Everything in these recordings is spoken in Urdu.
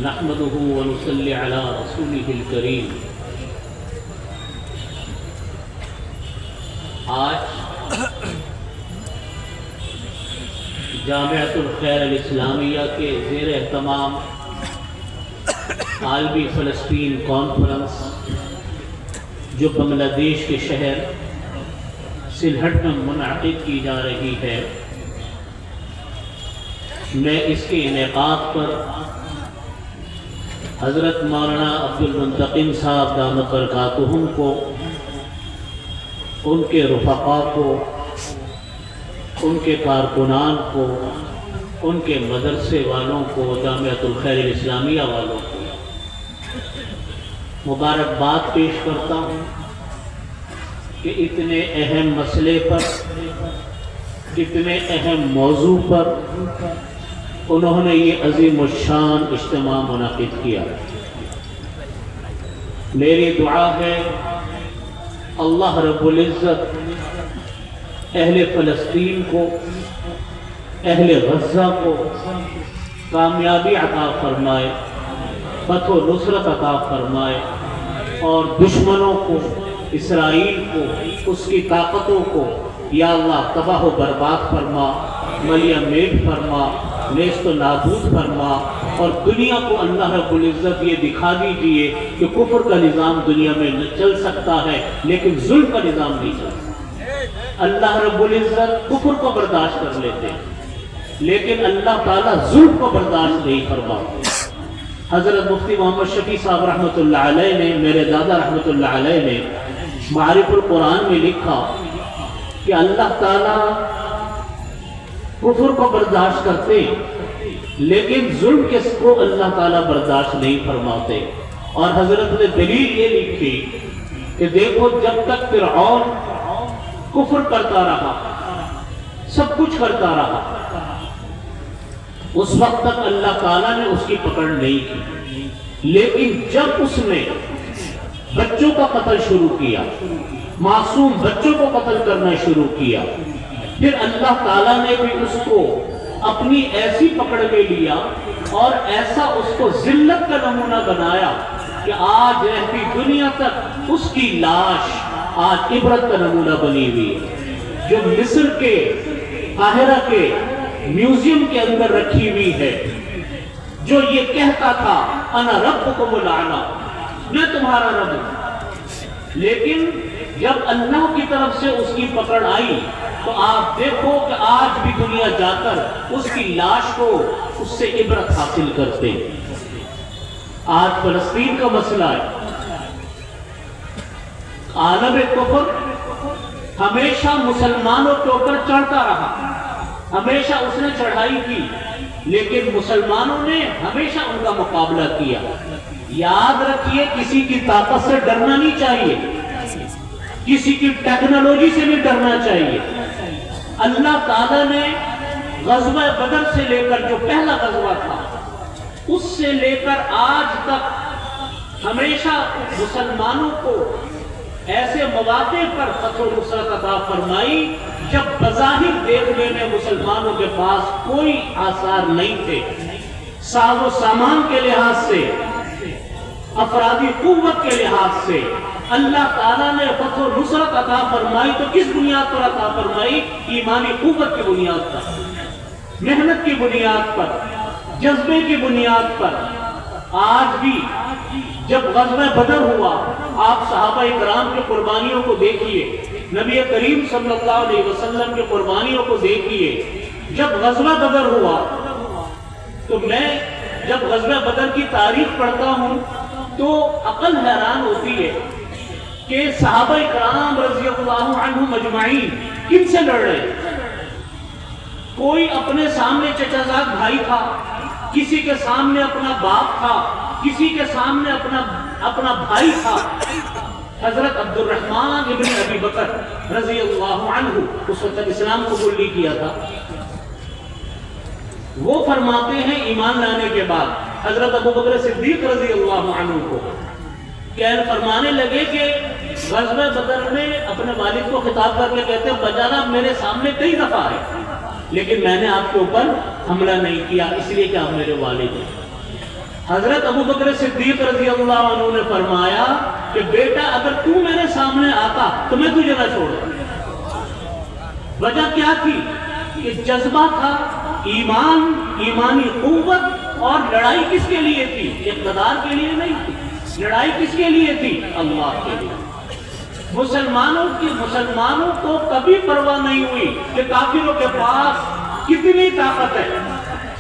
نحمده ونصلي على رسوله الكريم۔ آج جامعۃ الخیر الاسلامیہ کے زیر اہتمام عالمی فلسطین کانفرنس جو بنگلہ دیش کے شہر سلہٹ میں منعقد کی جا رہی ہے، میں اس کے انعقاد پر حضرت مولانا عبد المنتقم صاحب دامت برکاتہم کو، ان کے رفقاء کو، ان کے کارکنان کو، ان کے مدرسے والوں کو، جامعۃ الخیر الاسلامیہ والوں کو مبارکباد پیش کرتا ہوں کہ اتنے اہم مسئلے پر، اتنے اہم موضوع پر انہوں نے یہ عظیم الشان اجتماع منعقد کیا۔ میری دعا ہے اللہ رب العزت اہل فلسطین کو، اہل غزہ کو کامیابی عطا فرمائے، فتح و نصرت عطا فرمائے، اور دشمنوں کو، اسرائیل کو، اس کی طاقتوں کو یا اللہ تباہ و برباد فرما، ملیہ میٹ فرما، نیست و نابود فرما، اور دنیا کو اللہ رب العزت یہ دکھا دیجئے کہ کفر کا نظام دنیا میں چل سکتا ہے لیکن ظلم کا نظام نہیں چل سکتا۔ اللہ رب العزت کفر کو برداشت کر لیتے ہیں لیکن اللہ تعالیٰ ظلم کو برداشت نہیں فرماتے۔ حضرت مفتی محمد شفیع صاحب رحمۃ اللہ علیہ نے، میرے دادا رحمۃ اللہ علیہ نے معارف القرآن میں لکھا کہ اللہ تعالیٰ کفر کو برداشت کرتے لیکن ظلم کس کو اللہ تعالیٰ برداشت نہیں فرماتے۔ اور حضرت نے دلیل یہ لکھی کہ دیکھو جب تک فرعون کفر کرتا رہا، سب کچھ کرتا رہا، اس وقت تک اللہ تعالیٰ نے اس کی پکڑ نہیں کی، لیکن جب اس نے بچوں کا قتل شروع کیا، معصوم بچوں کو قتل کرنا شروع کیا، پھر اللہ تعالیٰ نے بھی اس کو اپنی ایسی پکڑ میں لیا اور ایسا اس کو ذلت کا نمونہ بنایا کہ آج رہتی دنیا تک اس کی لاش آج عبرت کا نمونہ بنی ہوئی ہے، جو مصر کے قاہرہ کے میوزیم کے اندر رکھی ہوئی ہے، جو یہ کہتا تھا انا ربکم الاعلی، میں تمہارا رب ہوں، لیکن جب اللہ کی طرف سے اس کی پکڑ آئی تو آپ دیکھو کہ آج بھی دنیا جا کر اس کی لاش کو اس سے عبرت حاصل کرتے ہیں۔ آج فلسطین کا مسئلہ ہے، عالم کفر ہمیشہ مسلمانوں کے اوپر چڑھتا رہا، ہمیشہ اس نے چڑھائی کی، لیکن مسلمانوں نے ہمیشہ ان کا مقابلہ کیا۔ یاد رکھیے کسی کی طاقت سے ڈرنا نہیں چاہیے، کسی کی ٹیکنالوجی سے بھی ڈرنا چاہیے۔ اللہ تعالیٰ نے غزوہ بدر سے لے کر، جو پہلا غزوہ تھا، اس سے لے کر آج تک ہمیشہ مسلمانوں کو ایسے مواقع پر فتح و نصرت عطا فرمائی جب بظاہر دیکھنے میں مسلمانوں کے پاس کوئی آثار نہیں تھے، ساز و سامان کے لحاظ سے، افرادی قوت کے لحاظ سے۔ اللہ تعالیٰ نے فتح و نصرت عطا فرمائی تو کس بنیاد پر عطا فرمائی؟ ایمانی قوت کی بنیاد پر، محنت کی بنیاد پر، جذبے کی بنیاد پر۔ آج بھی جب غزوہ بدر ہوا، آپ صحابہ کرام کی قربانیوں کو دیکھیے، نبی کریم صلی اللہ علیہ وسلم کی قربانیوں کو دیکھیے۔ جب غزوہ بدر ہوا تو میں جب غزوہ بدر کی تاریخ پڑھتا ہوں تو عقل حیران ہوتی ہے کہ صحابہ کرام رضی اللہ عنہم اجمعین کن سے لڑ رہے؟ کوئی اپنے سامنے چچا زاد بھائی تھا، کسی کے سامنے اپنا باپ تھا، کسی کے سامنے اپنا بھائی تھا۔ حضرت عبد الرحمن ابن ابی بکر رضی اللہ عنہ اس وقت اسلام قبول نہیں کیا تھا، وہ فرماتے ہیں ایمان لانے کے بعد حضرت ابو بکر صدیق رضی اللہ عنہ کو فرمانے لگے کہ غزوہ بدر میں اپنے والد کو خطاب کر کے کہتے ہیں بجانا میرے سامنے کئی دفعہ ہے لیکن میں نے آپ کے اوپر حملہ نہیں کیا اس لیے کہ آپ میرے والد ہیں۔ حضرت ابو بکر صدیق رضی اللہ عنہ نے فرمایا کہ بیٹا اگر تو میرے سامنے آتا تو میں تجھے نہ چھوڑتا۔ وجہ کیا تھی؟ کہ جذبہ تھا، ایمان، ایمانی قوت، اور لڑائی کس کے لیے تھی؟ اقتدار کے لیے نہیں تھی، لڑائی کس کے لیے تھی؟ اللہ کے لیے۔ مسلمانوں کو کبھی پرواہ نہیں ہوئی کہ کافروں کے پاس کتنی طاقت ہے،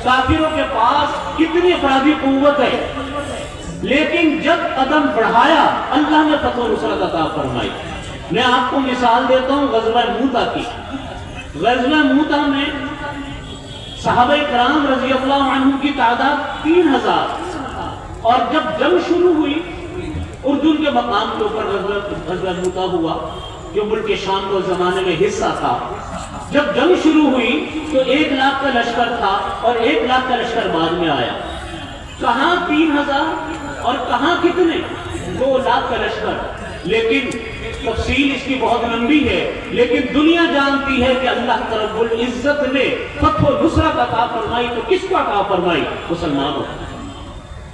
کافروں کے پاس کتنی افرادی قوت ہے، لیکن جب قدم بڑھایا اللہ نے فتح و نصرت عطا فرمائی۔ میں آپ کو مثال دیتا ہوں غزوہ موتا کی۔ غزوہ موتا میں صحابہ کرام رضی اللہ عنہ کی تعداد 3000، اور جب جنگ شروع ہوئی اردن کے مقام کے اوپر غزوہ موتا ہوا جو ملک شام کو زمانے میں حصہ تھا۔ جب جنگ شروع ہوئی تو 1 لاکھ کا لشکر تھا اور 1 لاکھ کا لشکر بعد میں آیا۔ کہاں 3000 اور کہاں کتنے؟ 2 لاکھ کا لشکر۔ لیکن تفصیل اس کی بہت لمبی ہے، لیکن دنیا جانتی ہے کہ اللہ رب العزت نے فتح و نصرت عطا فرمائی تو کس کو عطا فرمائی؟ مسلمانوں۔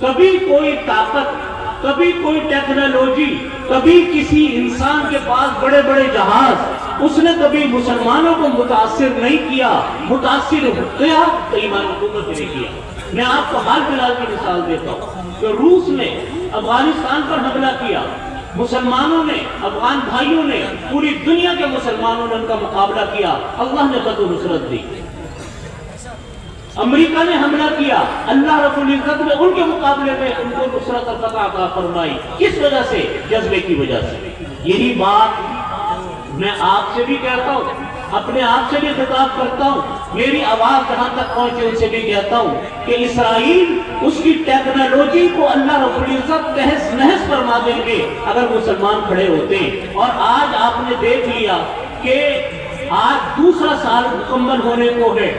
کبھی کوئی طاقت، کبھی کوئی ٹیکنالوجی، کبھی کسی انسان کے پاس بڑے بڑے جہاز، اس نے کبھی مسلمانوں کو متاثر نہیں کیا۔ متاثر کیا تو ایمان حکومت نے کیا۔ میں آپ کو حال فی الحال کی مثال دیتا ہوں کہ روس نے افغانستان پر حملہ کیا، مسلمانوں نے، افغان بھائیوں نے، پوری دنیا کے مسلمانوں نے ان کا مقابلہ کیا، اللہ نے فتح و نصرت دی۔ امریکہ نے حملہ کیا، اللہ رب العزت نے ان کے مقابلے میں ان کو نصرت اور فتح عطا فرمائی۔ کس وجہ سے؟ جذبے کی وجہ سے۔ یہی بات میں آپ سے بھی کہتا ہوں، اپنے آپ سے بھی خطاب کرتا ہوں، میری آواز جہاں تک پہنچے ان سے بھی کہتا ہوں کہ اسرائیل اس کی ٹیکنالوجی کو اللہ رب العزت تہس نہس فرما دیں گے اگر مسلمان کھڑے ہوتے ہیں۔ اور آج آپ نے دیکھ لیا کہ آج 2 سال مکمل ہونے کو ہے،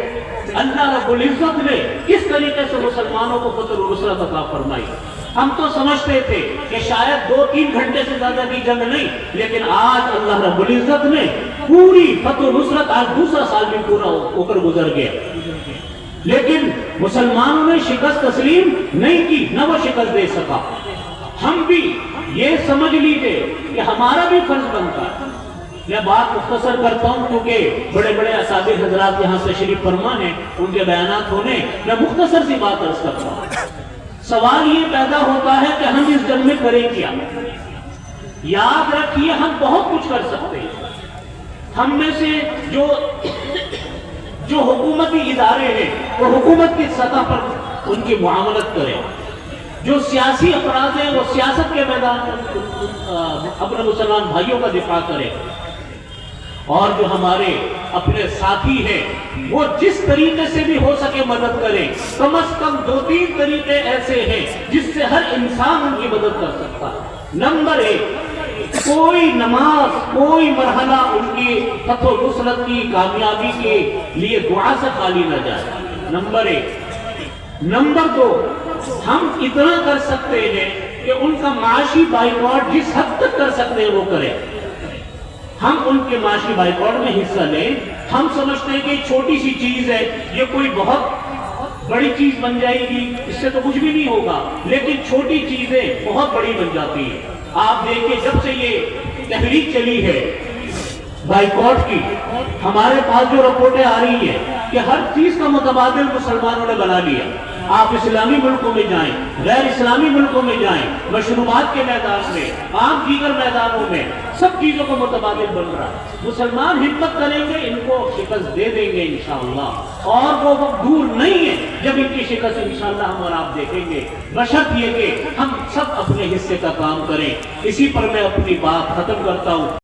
اللہ رب العزت نے کس طریقے سے مسلمانوں کو فتح و نصرت عطا فرمائی۔ ہم تو سمجھتے تھے کہ شاید 2-3 گھنٹے سے زیادہ کی جنگ نہیں، لیکن آج اللہ رب العزت نے پوری فتح و نصرت، آج 2 سال بھی پورا ہو کر گزر گیا، لیکن مسلمانوں نے شکست تسلیم نہیں کی، نہ وہ شکست دے سکا۔ ہم بھی یہ سمجھ لیجئے کہ ہمارا بھی فرض بنتا ہے۔ میں بات مختصر کرتا ہوں کیونکہ بڑے بڑے اساتذہ حضرات یہاں تشریف فرما ہیں، ان کے بیانات ہونے، میں مختصر سی بات عرض کرتا ہوں۔ سوال یہ پیدا ہوتا ہے کہ ہم اس جنگ میں کریں کیا؟ یاد رکھیے ہم بہت کچھ کر سکتے ہیں۔ ہم میں سے جو حکومتی ادارے ہیں وہ حکومت کی سطح پر ان کی معاملت کریں، جو سیاسی افراد ہیں وہ سیاست کے میدان میں اپنے مسلمان بھائیوں کا دفاع کریں، اور جو ہمارے اپنے ساتھی ہیں وہ جس طریقے سے بھی ہو سکے مدد کریں۔ کم از کم 2-3 طریقے ایسے ہیں جس سے ہر انسان ان کی مدد کر سکتا ہے۔ نمبر 1، کوئی نماز، کوئی مرحلہ ان کی فتح و نصرت کی کامیابی کے لیے دعا سے خالی نہ جائے۔ نمبر 1۔ نمبر 2، ہم اتنا کر سکتے ہیں کہ ان کا معاشی بائیکاٹ جس حد تک کر سکتے ہیں وہ کریں۔ ہم ان کے معاشی بائیکاٹ میں حصہ لیں۔ ہم سمجھتے ہیں کہ چھوٹی سی چیز ہے، یہ کوئی بہت بڑی چیز بن جائے گی، اس سے تو کچھ بھی نہیں ہوگا، لیکن چھوٹی چیزیں بہت بڑی بن جاتی ہیں۔ آپ دیکھیں جب سے یہ تحریک چلی ہے بائیکاٹ کی، ہمارے پاس جو رپورٹیں آ رہی ہیں کہ ہر چیز کا متبادل مسلمانوں نے بنا لیا۔ آپ اسلامی ملکوں میں جائیں، غیر اسلامی ملکوں میں جائیں، مشروبات کے میدان میں، عام دیگر میدانوں میں، سب چیزوں کا متبادل بن رہا ہے۔ مسلمان ہمت کریں گے، ان کو شکست دے دیں گے انشاءاللہ، اور وہ وقت دور نہیں ہے جب ان کی شکست انشاءاللہ ہم اور آپ دیکھیں گے، بشرط یہ کہ ہم سب اپنے حصے کا کام کریں۔ اسی پر میں اپنی بات ختم کرتا ہوں۔